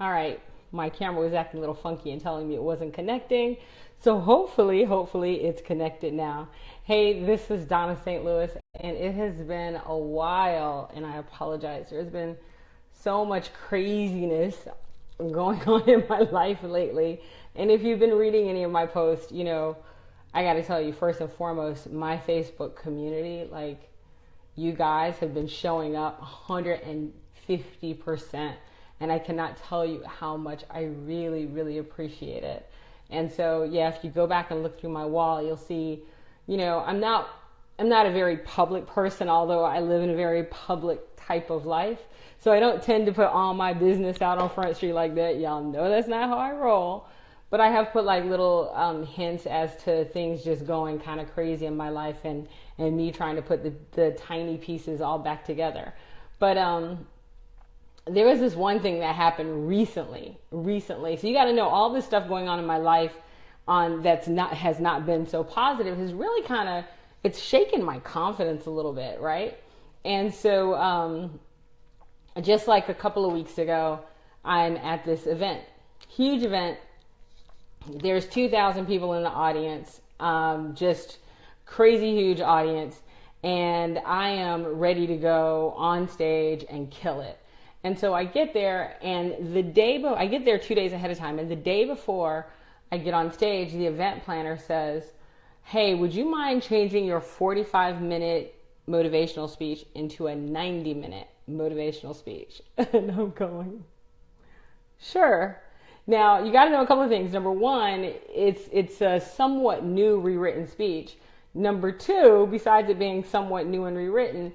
All right, my camera was acting a little funky and telling me it wasn't connecting. So hopefully it's connected now. Hey, this is Dawnna St. Louis, and it has been a while, and I apologize. There's been so much craziness going on in my life lately. And if you've been reading any of my posts, you know, I got to tell you, first and foremost, my Facebook community, like, you guys have been showing up 150%. And I cannot tell you how much I really, really appreciate it. And so, yeah, if you go back and look through my wall, you'll see, you know, I'm not a very public person, although I live in a very public type of life. So I don't tend to put all my business out on Front Street like that. Y'all know that's not how I roll. But I have put like little hints as to things just going kind of crazy in my life, and me trying to put the tiny pieces all back together. But there was this one thing that happened recently. So you got to know, all this stuff going on in my life has not been so positive, has really kind of, it's shaken my confidence a little bit, right? And so just like a couple of weeks ago, I'm at this event, huge event. There's 2,000 people in the audience, just crazy huge audience. And I am ready to go on stage and kill it. And so I get there, and I get there 2 days ahead of time. And the day before I get on stage, the event planner says, hey, would you mind changing your 45-minute motivational speech into a 90-minute motivational speech? And I'm going, sure. Now, you got to know a couple of things. Number one, it's a somewhat new rewritten speech. Number two, besides it being somewhat new and rewritten,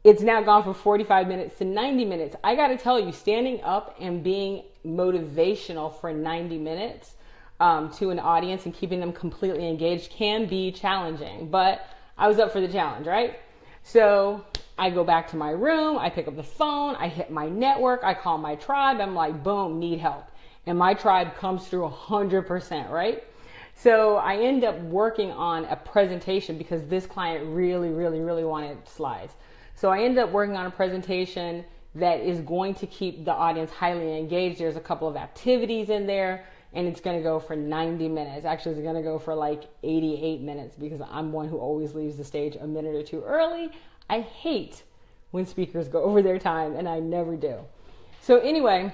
it's now gone from 45 minutes to 90 minutes. I got to tell you, standing up and being motivational for 90 minutes to an audience and keeping them completely engaged can be challenging. But I was up for the challenge, right? So I go back to my room. I pick up the phone. I hit my network. I call my tribe. I'm like, boom, need help. And my tribe comes through 100%, right? So I end up working on a presentation because this client really, really, really wanted slides. So I ended up working on a presentation that is going to keep the audience highly engaged. There's a couple of activities in there, and it's going to go for 90 minutes. Actually, it's going to go for like 88 minutes because I'm one who always leaves the stage a minute or two early. I hate when speakers go over their time, and I never do. So anyway,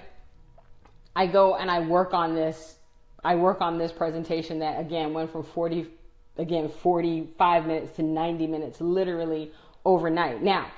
I go and I work on this. I work on this presentation that, again, went from 45 minutes to 90 minutes, literally overnight. Now,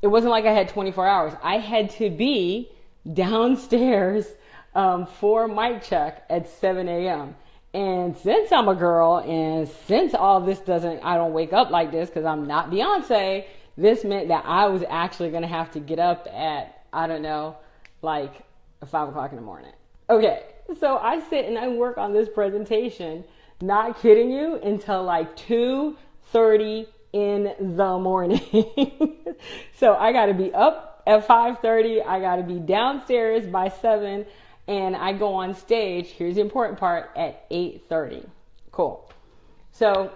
it wasn't like I had 24 hours. I had to be downstairs for mic check at 7 a.m. And since I'm a girl, and since all this I don't wake up like this because I'm not Beyonce, this meant that I was actually going to have to get up at, I don't know, like 5 o'clock in the morning. Okay, so I sit and I work on this presentation, not kidding you, until like 2:30 in the morning. So I got to be up at 5:30. I got to be downstairs by 7, and I go on stage. Here's the important part, at 8:30. Cool. So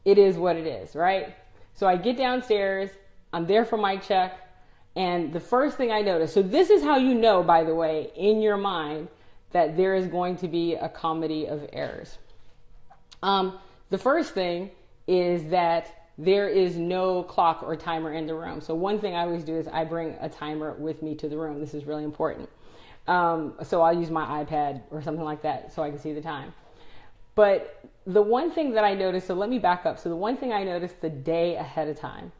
it is what it is, right? So I get downstairs. I'm there for mic check. And the first thing I noticed, so this is how you know, by the way, in your mind, that there is going to be a comedy of errors. The first thing is that there is no clock or timer in the room. So one thing I always do is I bring a timer with me to the room. This is really important. So I'll use my iPad or something like that so I can see the time. But the one thing that I noticed, so let me back up. So the one thing I noticed the day ahead of time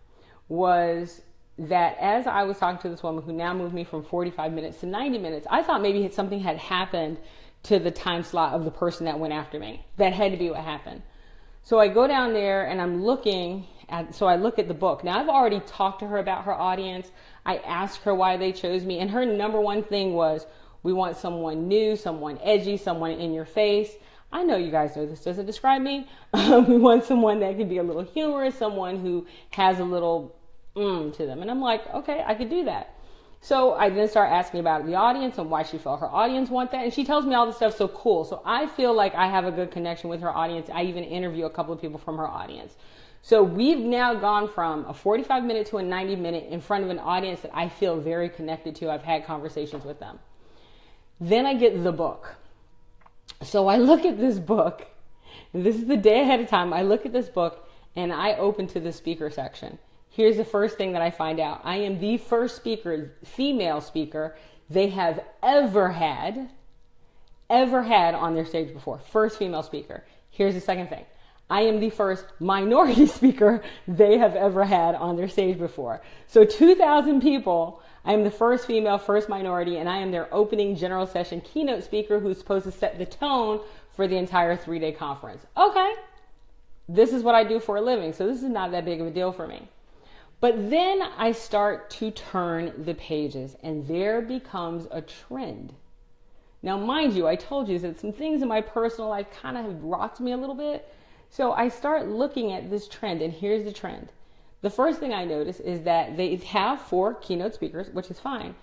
was that as I was talking to this woman who now moved me from 45 minutes to 90 minutes, I thought maybe something had happened to the time slot of the person that went after me. That had to be what happened. So I go down there and I look at the book. Now I've already talked to her about her audience. I asked her why they chose me. And her number one thing was, we want someone new, someone edgy, someone in your face. I know you guys know this doesn't describe me. We want someone that can be a little humorous, someone who has a little to them. And I'm like, okay, I could do that. So I then start asking about the audience and why she felt her audience want that. And she tells me all this stuff. So cool. So I feel like I have a good connection with her audience. I even interview a couple of people from her audience. So we've now gone from a 45-minute to a 90-minute in front of an audience that I feel very connected to. I've had conversations with them. Then I get the book. So I look at this book, and this is the day ahead of time. I look at this book and I open to the speaker section. Here's the first thing that I find out. I am the first speaker, female speaker, they have ever had on their stage before. First female speaker. Here's the second thing. I am the first minority speaker they have ever had on their stage before. So 2,000 people, I am the first female, first minority, and I am their opening general session keynote speaker who's supposed to set the tone for the entire 3-day conference. Okay, this is what I do for a living, so this is not that big of a deal for me. But then I start to turn the pages, and there becomes a trend. Now, mind you, I told you that some things in my personal life kind of have rocked me a little bit. So I start looking at this trend, and here's the trend. The first thing I notice is that they have 4 keynote speakers, which is fine.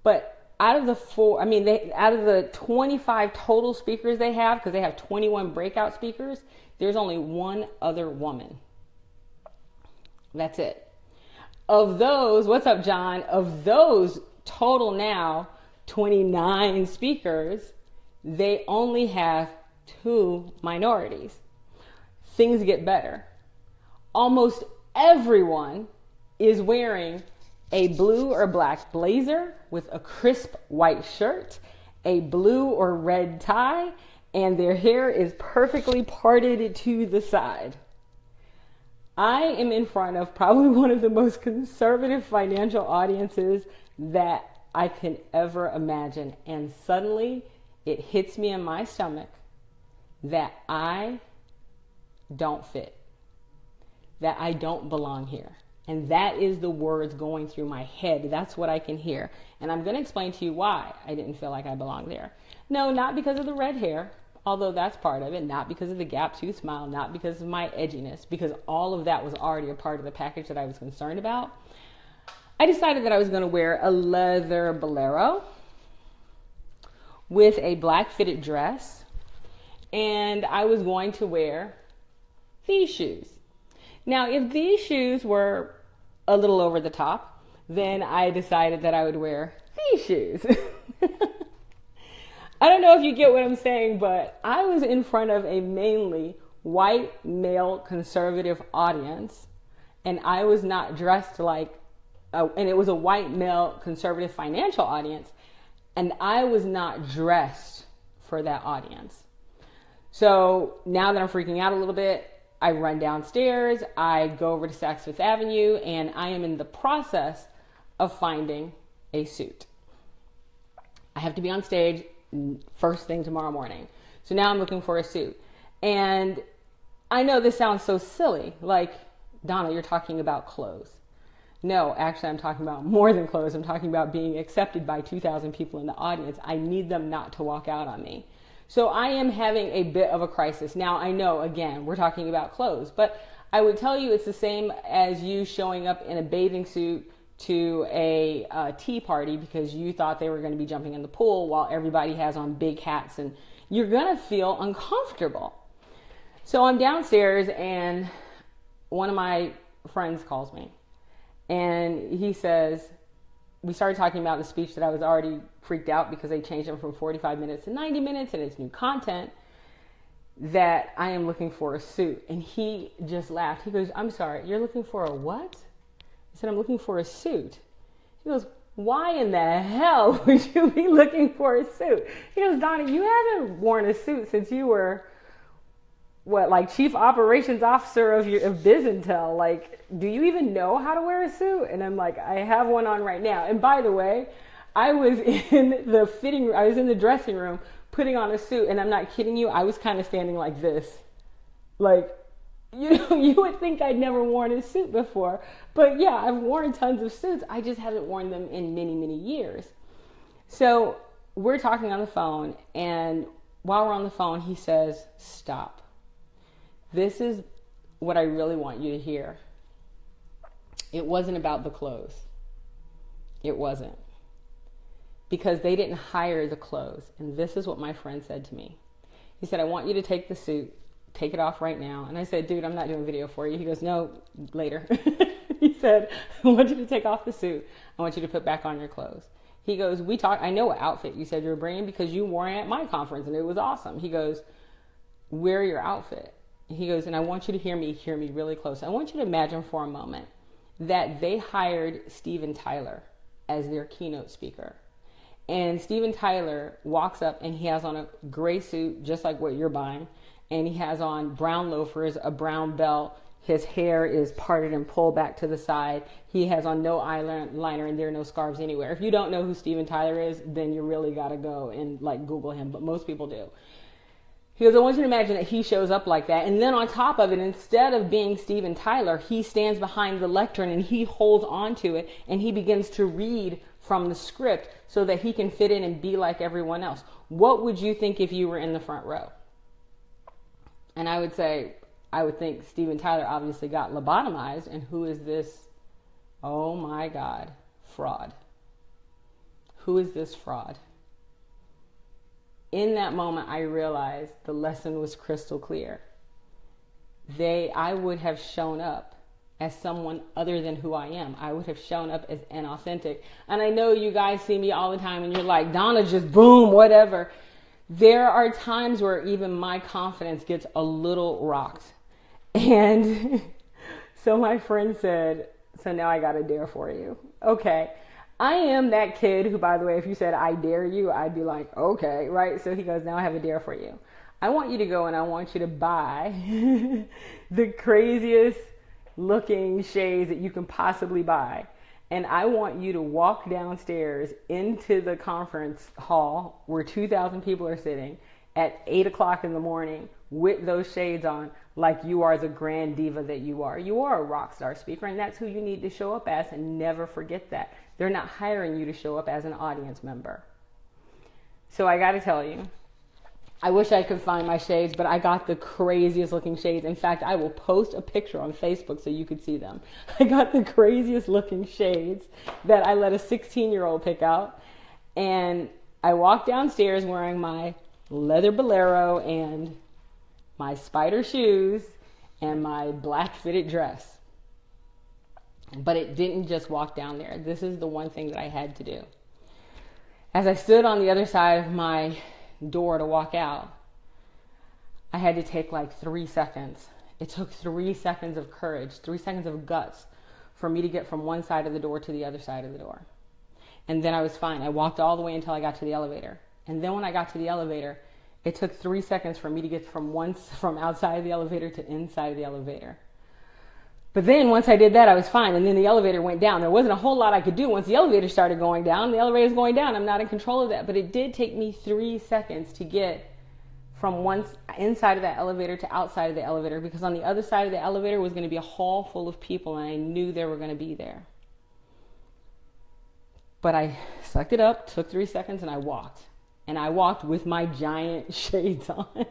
But out of the 25 total speakers they have, because they have 21 breakout speakers, there's only 1 other woman. That's it. Of those, what's up, John? Of those total now 29 speakers, they only have 2 minorities. Things get better. Almost everyone is wearing a blue or black blazer with a crisp white shirt, a blue or red tie, and their hair is perfectly parted to the side. I am in front of probably one of the most conservative financial audiences that I can ever imagine. And suddenly it hits me in my stomach that I don't fit, that I don't belong here. And that is the words going through my head. That's what I can hear. And I'm going to explain to you why I didn't feel like I belonged there. No, not because of the red hair, although that's part of it, not because of the gap tooth smile, not because of my edginess, because all of that was already a part of the package that I was concerned about. I decided that I was going to wear a leather bolero with a black fitted dress, and I was going to wear these shoes. Now, if these shoes were a little over the top, then I decided that I would wear these shoes. I don't know if you get what I'm saying, but I was in front of a mainly white male conservative audience, and I was not dressed like, and it was a white male conservative financial audience, and I was not dressed for that audience. So now that I'm freaking out a little bit, I run downstairs, I go over to Saks Fifth Avenue, and I am in the process of finding a suit. I have to be on stage first thing tomorrow morning. So now I'm looking for a suit. And I know this sounds so silly, like, Dawnna, you're talking about clothes. No, actually, I'm talking about more than clothes. I'm talking about being accepted by 2,000 people in the audience. I need them not to walk out on me. So I am having a bit of a crisis. Now, I know, again, we're talking about clothes, but I would tell you it's the same as you showing up in a bathing suit to a tea party because you thought they were going to be jumping in the pool while everybody has on big hats, and you're going to feel uncomfortable. So I'm downstairs, and one of my friends calls me, and he says, we started talking about the speech that I was already freaked out because they changed them from 45 minutes to 90 minutes and it's new content, that I am looking for a suit. And he just laughed. He goes, I'm sorry, you're looking for a what? I said, I'm looking for a suit. He goes, why in the hell would you be looking for a suit? He goes, Dawnna, you haven't worn a suit since you were, what, like chief operations officer of BizIntel. Like, do you even know how to wear a suit? And I'm like, I have one on right now. And by the way, I was in the dressing room putting on a suit, and I'm not kidding you, I was kind of standing like this. Like, you know, you would think I'd never worn a suit before. But yeah, I've worn tons of suits. I just haven't worn them in many, many years. So we're talking on the phone, and while we're on the phone, he says, stop. This is what I really want you to hear. It wasn't about the clothes. It wasn't. Because they didn't hire the clothes. And this is what my friend said to me. He said, I want you to take the suit, take it off right now. And I said, dude, I'm not doing a video for you. He goes, no, later. He said, I want you to take off the suit. I want you to put back on your clothes. He goes, we talked, I know what outfit you said you were bringing because you wore it at my conference and it was awesome. He goes, wear your outfit. He goes, and I want you to hear me really close. I want you to imagine for a moment that they hired Steven Tyler as their keynote speaker. And Steven Tyler walks up and he has on a gray suit, just like what you're buying. And he has on brown loafers, a brown belt. His hair is parted and pulled back to the side. He has on no eyeliner and there are no scarves anywhere. If you don't know who Steven Tyler is, then you really got to go and like Google him. But most people do. He goes, I want you to imagine that he shows up like that. And then on top of it, instead of being Steven Tyler, he stands behind the lectern and he holds onto it and he begins to read from the script so that he can fit in and be like everyone else. What would you think if you were in the front row? And I would think Steven Tyler obviously got lobotomized. And who is this? Oh my God, fraud. Who is this fraud? In that moment, I realized the lesson was crystal clear. I would have shown up as someone other than who I am. I would have shown up as inauthentic. And I know you guys see me all the time and you're like, Dawnna, just boom, whatever. There are times where even my confidence gets a little rocked. And so my friend said, so now I got a dare for you. Okay. I am that kid who, by the way, if you said, I dare you, I'd be like, okay, right? So he goes, now I have a dare for you. I want you to go and I want you to buy the craziest looking shades that you can possibly buy. And I want you to walk downstairs into the conference hall where 2,000 people are sitting at 8 o'clock in the morning with those shades on, like you are the grand diva that you are. You are a rock star speaker, and that's who you need to show up as, and never forget that. They're not hiring you to show up as an audience member. So I got to tell you, I wish I could find my shades, but I got the craziest looking shades. In fact, I will post a picture on Facebook so you could see them. I got the craziest looking shades that I let a 16-year-old pick out. And I walked downstairs wearing my leather bolero and my spider shoes and my black fitted dress. But it didn't just walk down there. This is the one thing that I had to do. As I stood on the other side of my door to walk out, I had to take like 3 seconds. It took 3 seconds of courage, 3 seconds of guts for me to get from one side of the door to the other side of the door. And then I was fine. I walked all the way until I got to the elevator. And then when I got to the elevator, it took 3 seconds for me to get from outside of the elevator to inside of the elevator. But then once I did that, I was fine. And then the elevator went down. There wasn't a whole lot I could do. Once the elevator started going down, the elevator's going down. I'm not in control of that. But it did take me 3 seconds to get from one inside of that elevator to outside of the elevator, because on the other side of the elevator was going to be a hall full of people, and I knew they were going to be there. But I sucked it up, took 3 seconds, and I walked. And I walked with my giant shades on.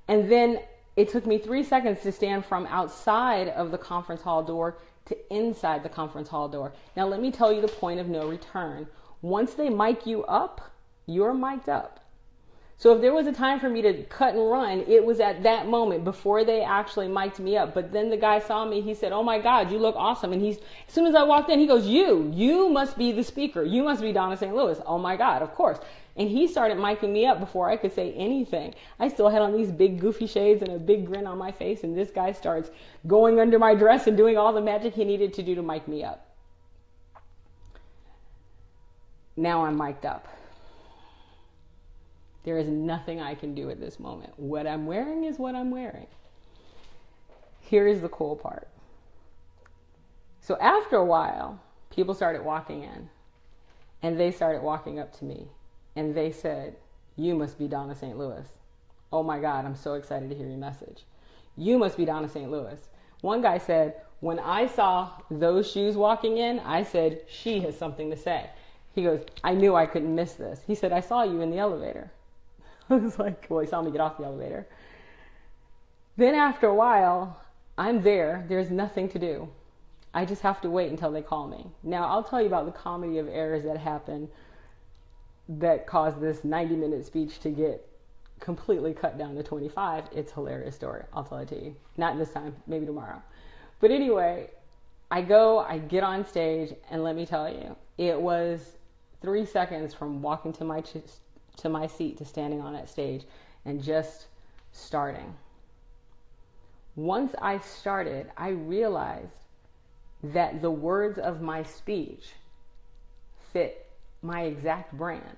And then it took me 3 seconds to stand from outside of the conference hall door to inside the conference hall door. Now, let me tell you the point of no return. Once they mic you up, you're mic'd up. So if there was a time for me to cut and run, it was at that moment before they actually mic'd me up. But then the guy saw me. He said, oh, my God, you look awesome. And as soon as I walked in, he goes, you must be the speaker. You must be Dawnna St. Louis. Oh, my God, of course. And he started micing me up before I could say anything. I still had on these big goofy shades and a big grin on my face. And this guy starts going under my dress and doing all the magic he needed to do to mic me up. Now I'm mic'd up. There is nothing I can do at this moment. What I'm wearing is what I'm wearing. Here is the cool part. So after a while, people started walking in. And they started walking up to me. And they said, you must be Dawnna St. Louis. Oh my God, I'm so excited to hear your message. You must be Dawnna St. Louis. One guy said, when I saw those shoes walking in, I said, she has something to say. He goes, I knew I couldn't miss this. He said, I saw you in the elevator. I was like, well, he saw me get off the elevator. Then after a while, I'm there. There's nothing to do. I just have to wait until they call me. Now, I'll tell you about the comedy of errors that happened that caused this 90-minute speech to get completely cut down to 25. It's a hilarious story. I'll tell it to you. Not this time, maybe tomorrow. But anyway, I get on stage, and let me tell you, it was 3 seconds from walking to my seat to standing on that stage and just starting. Once I started, I realized that the words of my speech fit my exact brand.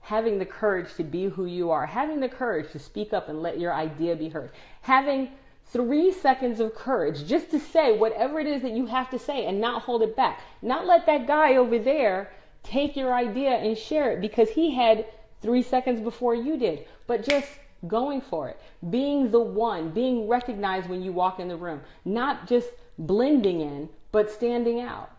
Having the courage to be who you are, having the courage to speak up and let your idea be heard, having 3 seconds of courage just to say whatever it is that you have to say and not hold it back. Not let that guy over there take your idea and share it because he had 3 seconds before you did, but just going for it, being the one, being recognized when you walk in the room, not just blending in, but standing out.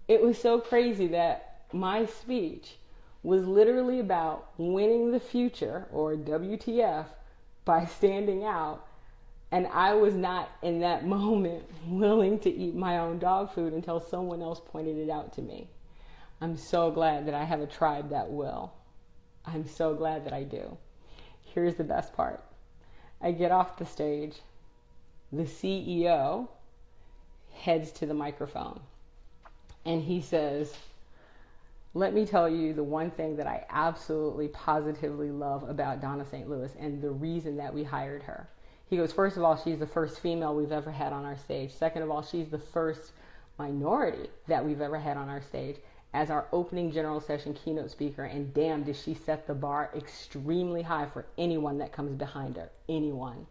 It was so crazy that my speech was literally about winning the future, or WTF, by standing out. And I was not in that moment willing to eat my own dog food until someone else pointed it out to me. I'm so glad that I have a tribe that will. I'm so glad that I do. Here's the best part. I get off the stage. The CEO heads to the microphone and he says, let me tell you the one thing that I absolutely positively love about Dawnna St. Louis and the reason that we hired her. He goes, first of all, she's the first female we've ever had on our stage. Second of all, she's the first minority that we've ever had on our stage as our opening general session keynote speaker. And damn, does she set the bar extremely high for anyone that comes behind her, anyone.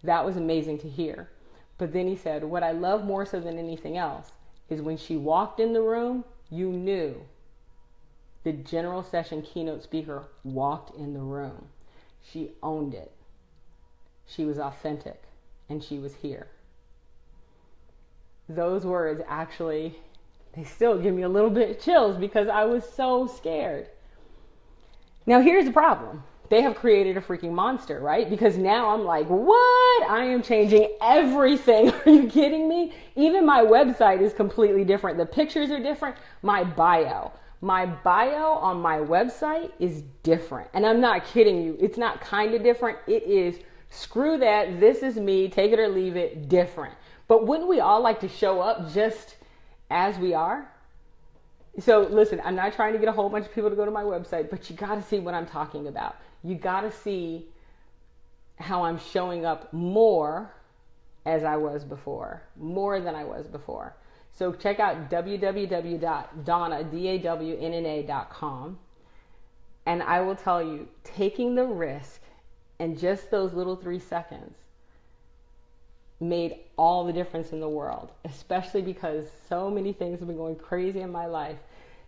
That was amazing to hear. But then he said, what I love more so than anything else is when she walked in the room, you knew the general session keynote speaker walked in the room. She owned it. She was authentic and she was here. Those words actually, they still give me a little bit of chills because I was so scared. Now here's the problem. They have created a freaking monster, right? Because now I'm like, what? I am changing everything. Are you kidding me? Even my website is completely different. The pictures are different. My bio on my website is different. And I'm not kidding you. It's not kind of different. It is, screw that. This is me. Take it or leave it. Different. But wouldn't we all like to show up just as we are? So listen, I'm not trying to get a whole bunch of people to go to my website, but you got to see what I'm talking about. You got to see how I'm showing up more as I was before, more than I was before. So check out www.dawnna.com. And I will tell you, taking the risk and just those little 3 seconds made all the difference in the world, especially because so many things have been going crazy in my life.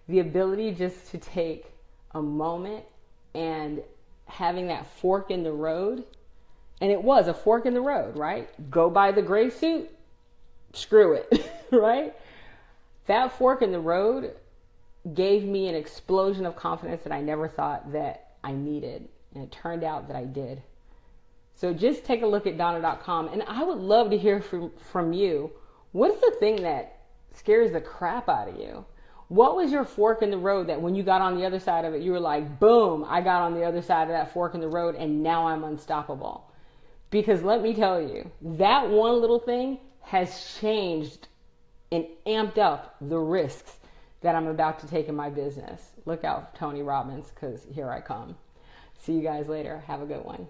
The ability just to take a moment and having that fork in the road, and it was a fork in the road, right? Go buy the gray suit, screw it, right? That fork in the road gave me an explosion of confidence that I never thought that I needed, and it turned out that I did. So just take a look at Dawnna.com, and I would love to hear from you. What's the thing that scares the crap out of you? What was your fork in the road that when you got on the other side of it, you were like, boom, I got on the other side of that fork in the road and now I'm unstoppable? Because let me tell you, that one little thing has changed and amped up the risks that I'm about to take in my business. Look out for Tony Robbins, because here I come. See you guys later. Have a good one.